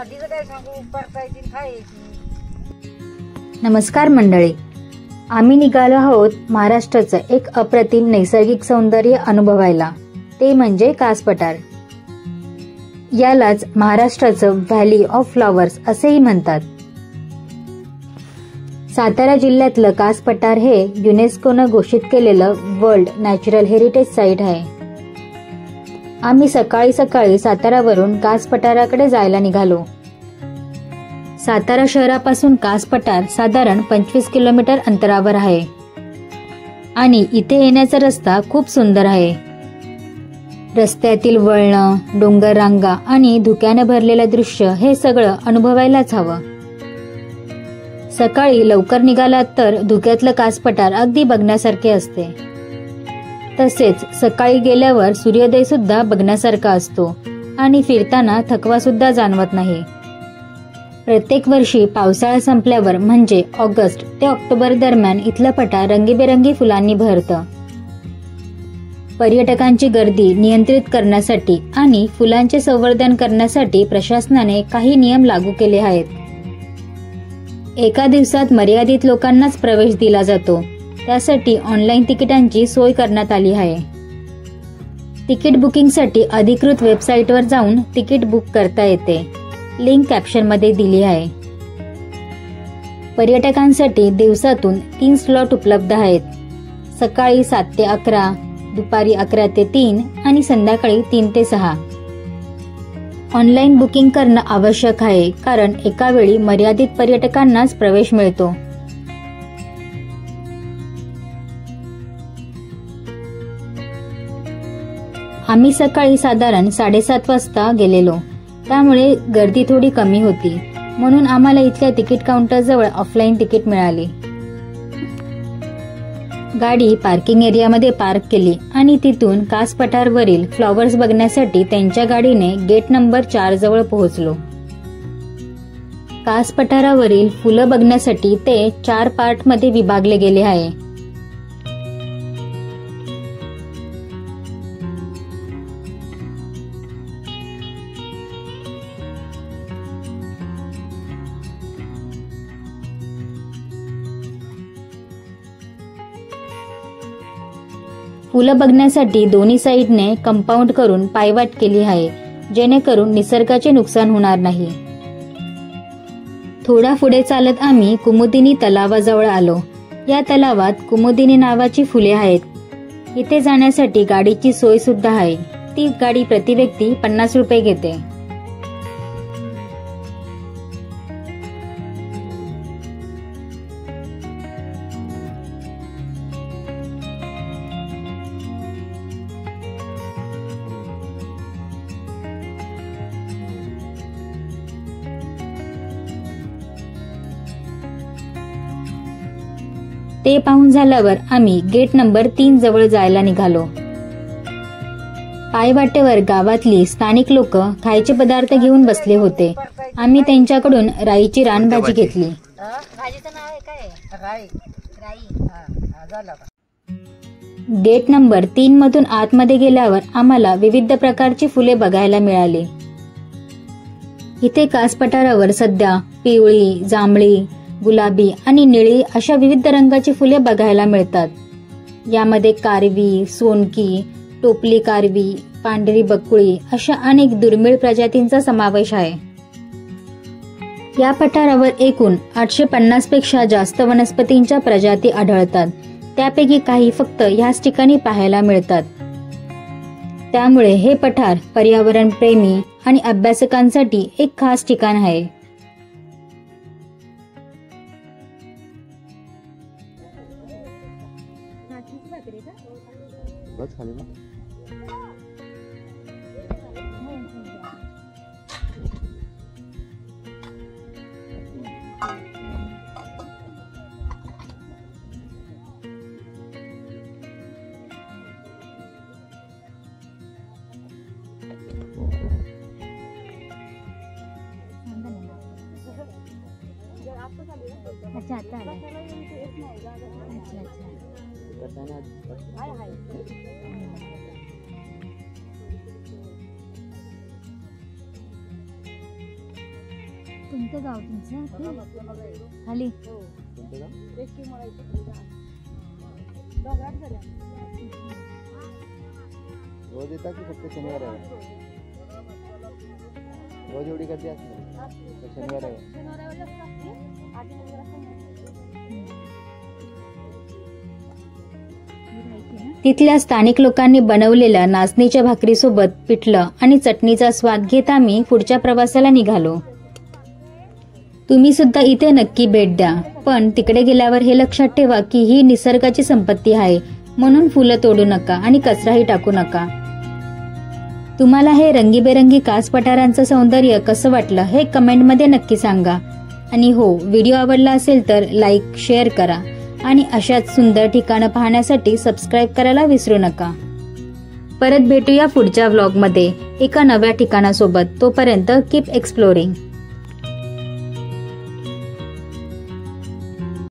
भाजीचं काय सांगू, परतायची खायची. नमस्कार मंडळी, आम्ही निघालो आहोत महाराष्ट्राचं एक अप्रतिम नैसर्गिक सौंदर्य अनुभवायला, ते म्हणजे कास पठार. यालाच महाराष्ट्राचं व्हॅली ऑफ फ्लॉवर्स असेही म्हणतात. सातारा जिल्ह्यातलं कास पठार हे युनेस्कोनं घोषित केलेलं वर्ल्ड नॅचरल हेरिटेज साईट आहे. आम्ही सकाळी सकाळी सातारावरून कास पठाराकडे जायला निघालो. सातारा शहरापासून कास पठार साधारण 25 किलोमीटर अंतरावर आहे आणि इथे येण्याचा रस्ता खूप सुंदर आहे. रस्त्यातील वळणं, डोंगर रांगा आणि धुक्याने भरलेलं दृश्य हे सगळं अनुभवायलाच हवं. सकाळी लवकर निघालात तर धुक्यातलं कास पठार अगदी बघण्यासारखे असते. तसेच सकाळी गेल्यावर सूर्योदय सुद्धा बघण्यासारखा असतो आणि फिरताना थकवा सुद्धा जाणवत नाही. प्रत्येक वर्षी पावसाळा संपल्यावर म्हणजे ऑगस्ट ते ऑक्टोबर दरम्यान इथलं पठार रंगीबेरंगी फुलांनी भरतं. पर्यटकांची गर्दी नियंत्रित करण्यासाठी आणि फुलांचे संवर्धन करण्यासाठी प्रशासनाने काही नियम लागू केले आहेत. एका दिवसात मर्यादित लोकांनाच प्रवेश दिला जातो. त्यासाठी ऑनलाईन तिकिटांची सोय करण्यात आली आहे. तिकीट बुकिंगसाठी अधिकृत वेबसाईटवर जाऊन तिकीट बुक करता येते. लिंक कॅप्शन मध्ये दिली आहे. पर्यटकांसाठी दिवसातून 3 स्लॉट उपलब्ध आहेत. सकाळी 7 ते 11, दुपारी 11 ते 3 आणि संध्याकाळी 3 ते 6. ऑनलाईन बुकिंग करणं आवश्यक आहे, कारण एका वेळी मर्यादित पर्यटकांनाच प्रवेश मिळतो. आम्ही सकाळी साधारण 7:30 वाजता गेलेलो, त्यामुळे गर्दी थोडी कमी होती. म्हणून आम्हाला इथल्या तिकीट काउंटर जवळ ऑफलाईन तिकीट मिळाली. गाडी पार्किंग एरियामध्ये पार्क केली आणि तिथून कास पठारवरील फ्लॉवर्स बघण्यासाठी त्यांच्या गाडीने गेट नंबर 4 जवळ पोहोचलो. कास पठारावरील फुलं बघण्यासाठी ते 4 पार्टमध्ये विभागले गेले आहे. फुलं बघण्यासाठी दोन्ही साईडने कंपाऊंड करून पायवाट केली आहे, जेणेकरून निसर्गाचे नुकसान होणार नाही. थोडा पुढे चालत आम्ही कुमुदिनी तलावाजवळ आलो. या तलावात कुमुदिनी नावाची फुले आहेत. इथे जाण्यासाठी गाडीची सोय सुद्धा आहे. ती गाडी प्रति व्यक्ती 50 रुपये घेते. ते पाहून झाल्यावर आम्ही गेट नंबर 3 जवळ जायला निघालो. पायवाटेवर गावातली स्थानिक लोक खायचे पदार्थ घेऊन बसले होते. आम्ही त्यांच्याकडून राईची रानभाजी घेतली. गेट नंबर 3 मधून आतमध्ये गेल्यावर आम्हाला विविध प्रकारची फुले बघायला मिळाली. इथे कास पठारावर सध्या पिवळी, जांभळी, गुलाबी आणि निळी अशा विविध रंगाची फुले बघायला मिळतात. यामध्ये कारवी, सोनकी, टोपली कारवी, पांढरी बकुळी अशा अनेक दुर्मिळ प्रजातींचा समावेश आहे. या पठारावर एकूण 850 पेक्षा जास्त वनस्पतींच्या प्रजाती आढळतात. त्यापैकी काही फक्त ह्याच ठिकाणी पाहायला मिळतात. त्यामुळे हे पठार पर्यावरण प्रेमी आणि अभ्यासकांसाठी एक खास ठिकाण आहे. अच्छा आता आला. अच्छा अच्छा कोणतं गाव तुमचं? खाली कोणतं गाव? रोज येतात की फक्त शनिवार आहे? रोज एवढी गर्दी असणार तर शनिवार आहे? तिथल्या स्थानिक लोकांनी बनवलेल्या नाचणीच्या भाकरीसोबत पिठलं आणि चटणीचा स्वाद घेत आम्ही पुढच्या प्रवासाला निघालो. तुम्ही सुद्धा इथे नक्की भेट द्या, पण तिकडे गेल्यावर हे लक्षात ठेवा की ही निसर्गाची संपत्ती आहे, म्हणून फुलं तोडू नका आणि कचराही टाकू नका. तुम्हाला हे रंगीबेरंगी कास पठारांचं सौंदर्य कसं वाटलं हे कमेंटमध्ये नक्की सांगा. आणि हो, व्हिडिओ आवडला असेल तर लाईक शेअर करा आणि अशाच सुंदर ठिकाणं पाहण्यासाठी सबस्क्राईब करायला विसरू नका. परत भेटूया पुढच्या व्लॉगमध्ये एका नव्या ठिकाणासोबत. तोपर्यंत कीप एक्सप्लोरिंग.